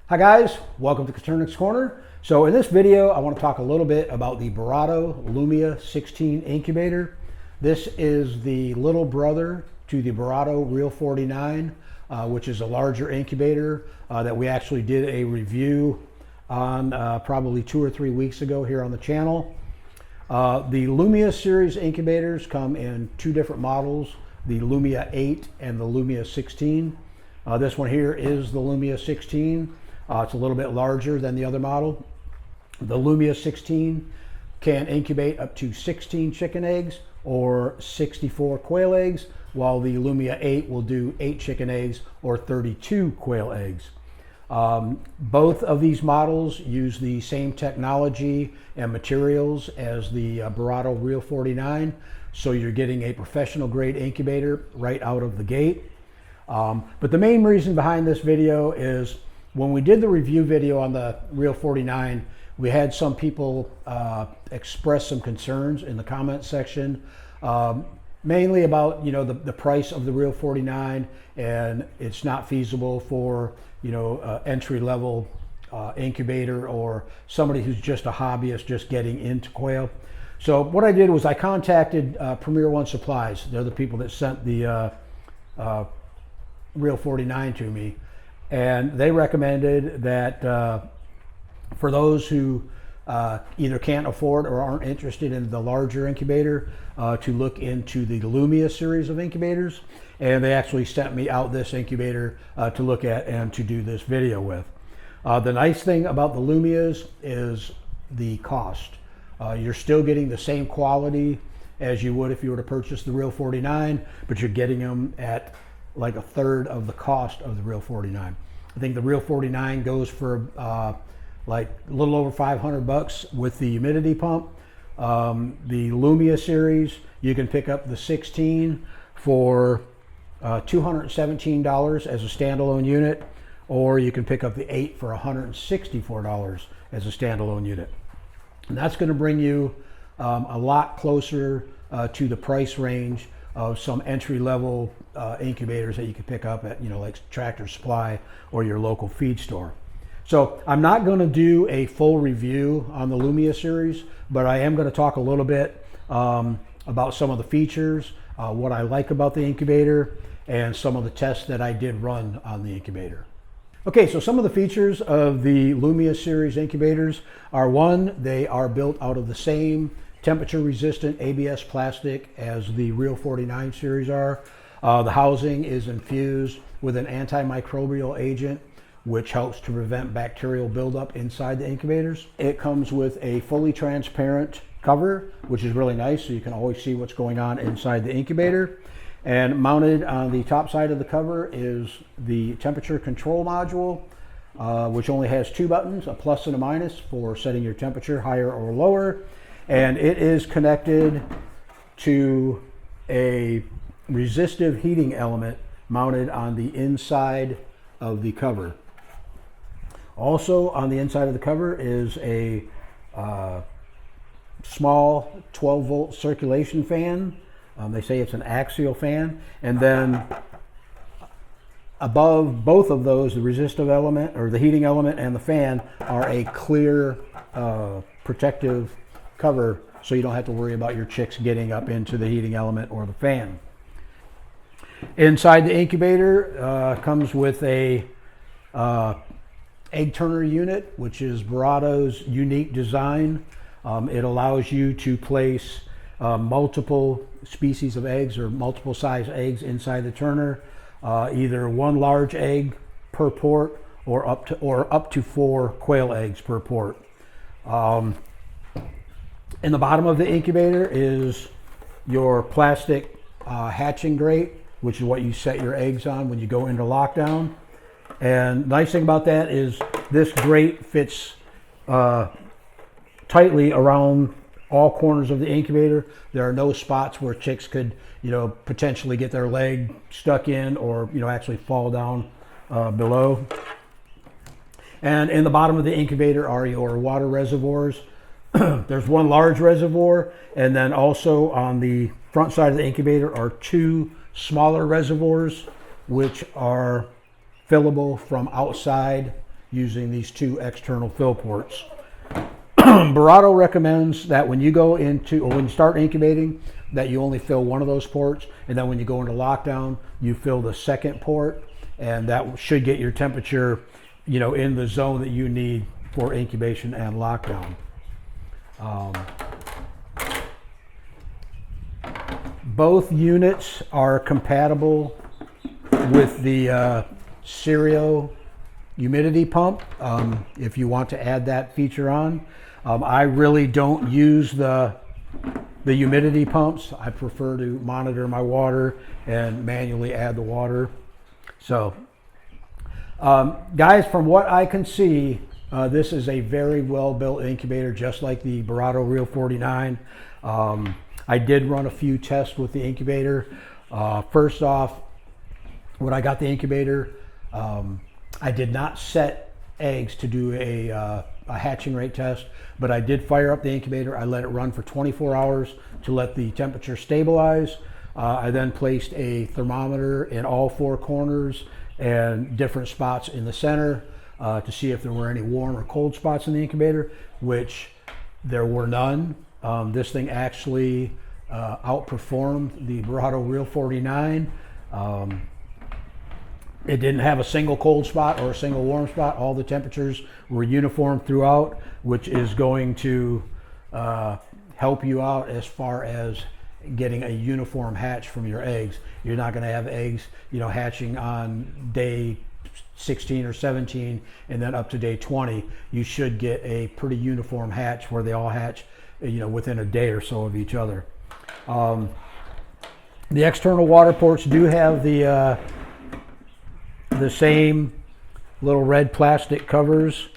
Hi guys, welcome to Coturnix Corner. So in this video, I want to talk a little bit about the Borotto Lumia 16 incubator. This is the little brother to the Borotto Real 49, which is a larger incubator that we actually did a review on probably 2 or 3 weeks ago here on the channel. The Lumia series incubators come in two different models, the Lumia 8 and the Lumia 16. This one here is the Lumia 16. It's a little bit larger than the other model. The Lumia 16 can incubate up to 16 chicken eggs or 64 quail eggs, while the Lumia 8 will do 8 chicken eggs or 32 quail eggs. Both of these models use the same technology and materials as the Borotto Real 49, so you're getting a professional grade incubator right out of the gate. But the main reason behind this video is when we did the review video on the Real 49, we had some people express some concerns in the comment section, mainly about the price of the Real 49, and it's not feasible for entry-level incubator or somebody who's just a hobbyist just getting into quail. So what I did was I contacted Premier One Supplies. They're the people that sent the Real 49 to me, and they recommended that for those who either can't afford or aren't interested in the larger incubator, to look into the Lumia series of incubators. And they actually sent me out this incubator to look at and to do this video with. The nice thing about the Lumias is the cost. You're still getting the same quality as you would if you were to purchase the Real 49, but you're getting them at like a third of the cost of the Real 49. I think the Real 49 goes for like a little over $500 with the humidity pump. The Lumia series, you can pick up the 16 for $217 as a standalone unit, or you can pick up the 8 for $164 as a standalone unit. And that's going to bring you a lot closer to the price range of some entry-level incubators that you can pick up at, like Tractor Supply or your local feed store. So I'm not going to do a full review on the Lumia series, but I am going to talk a little bit about some of the features, what I like about the incubator, and some of the tests that I did run on the incubator. Okay, so some of the features of the Lumia series incubators are: one, they are built out of the same temperature resistant ABS plastic as the Real 49 series are. The housing is infused with an antimicrobial agent, which helps to prevent bacterial buildup inside the incubators. It comes with a fully transparent cover, which is really nice, so you can always see what's going on inside the incubator. And mounted on the top side of the cover is the temperature control module, which only has 2 buttons, a plus and a minus for setting your temperature higher or lower. And it is connected to a resistive heating element mounted on the inside of the cover. Also on the inside of the cover is a small 12-volt circulation fan. They say it's an axial fan. And then above both of those, the resistive element or the heating element and the fan are a clear protective cover, so you don't have to worry about your chicks getting up into the heating element or the fan. Inside the incubator comes with a egg turner unit, which is Borotto's unique design. It allows you to place multiple species of eggs or multiple size eggs inside the turner, either one large egg per port or up to 4 quail eggs per port. In the bottom of the incubator is your plastic hatching grate, which is what you set your eggs on when you go into lockdown. And nice thing about that is this grate fits tightly around all corners of the incubator. There are no spots where chicks could, potentially get their leg stuck in or, actually fall down below. And in the bottom of the incubator are your water reservoirs. There's one large reservoir, and then also on the front side of the incubator are 2 smaller reservoirs, which are fillable from outside using these 2 external fill ports. Borotto recommends that when you go into, or when you start incubating, that you only fill one of those ports, and then when you go into lockdown, you fill the second port, and that should get your temperature, you know, in the zone that you need for incubation and lockdown. Both units are compatible with the Cerio humidity pump, if you want to add that feature on. I really don't use the humidity pumps. I prefer to monitor my water and manually add the water. So guys, from what I can see, this is a very well built incubator, just like the Borotto Real 49. I did run a few tests with the incubator. First off, when I got the incubator, I did not set eggs to do a hatching rate test, but I did fire up the incubator. I let it run for 24 hours to let the temperature stabilize. I then placed a thermometer in all 4 corners and different spots in the center to see if there were any warm or cold spots in the incubator, which there were none. This thing actually outperformed the Borotto Real 49. It didn't have a single cold spot or a single warm spot. All the temperatures were uniform throughout, which is going to help you out as far as getting a uniform hatch from your eggs. You're not going to have eggs, you know, hatching on day 16 or 17 and then up to day 20. You should get a pretty uniform hatch where they all hatch, you know, within a day or so of each other. The external water ports do have the same little red plastic covers,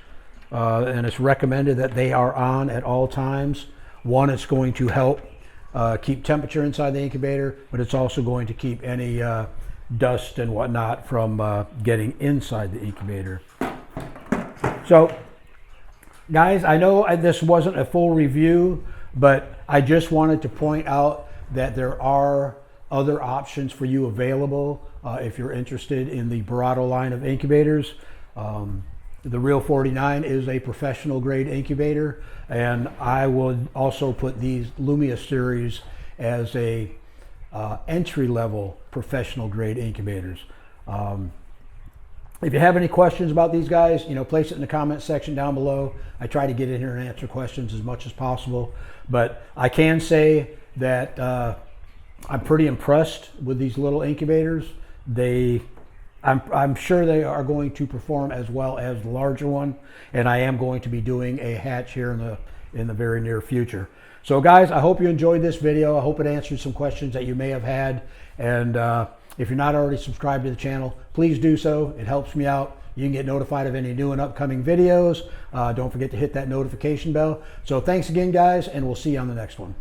and it's recommended that they are on at all times. One, it's going to help keep temperature inside the incubator, but it's also going to keep any dust and whatnot from getting inside the incubator. So guys, I know this wasn't a full review, but I just wanted to point out that there are other options for you available if you're interested in the Borotto line of incubators. The Real 49 is a professional grade incubator, and I would also put these Lumia series as a entry-level professional grade incubators. If you have any questions about these guys, you know, place it in the comment section down below. I try to get in here and answer questions as much as possible, but I can say that I'm pretty impressed with these little incubators. I'm sure they are going to perform as well as the larger one, and I am going to be doing a hatch here in the very near future. So guys, I hope you enjoyed this video. I hope it answered some questions that you may have had, and if you're not already subscribed to the channel, please do so. It helps me out. You can get notified of any new and upcoming videos. Don't forget to hit that notification bell. So thanks again, guys, and we'll see you on the next one.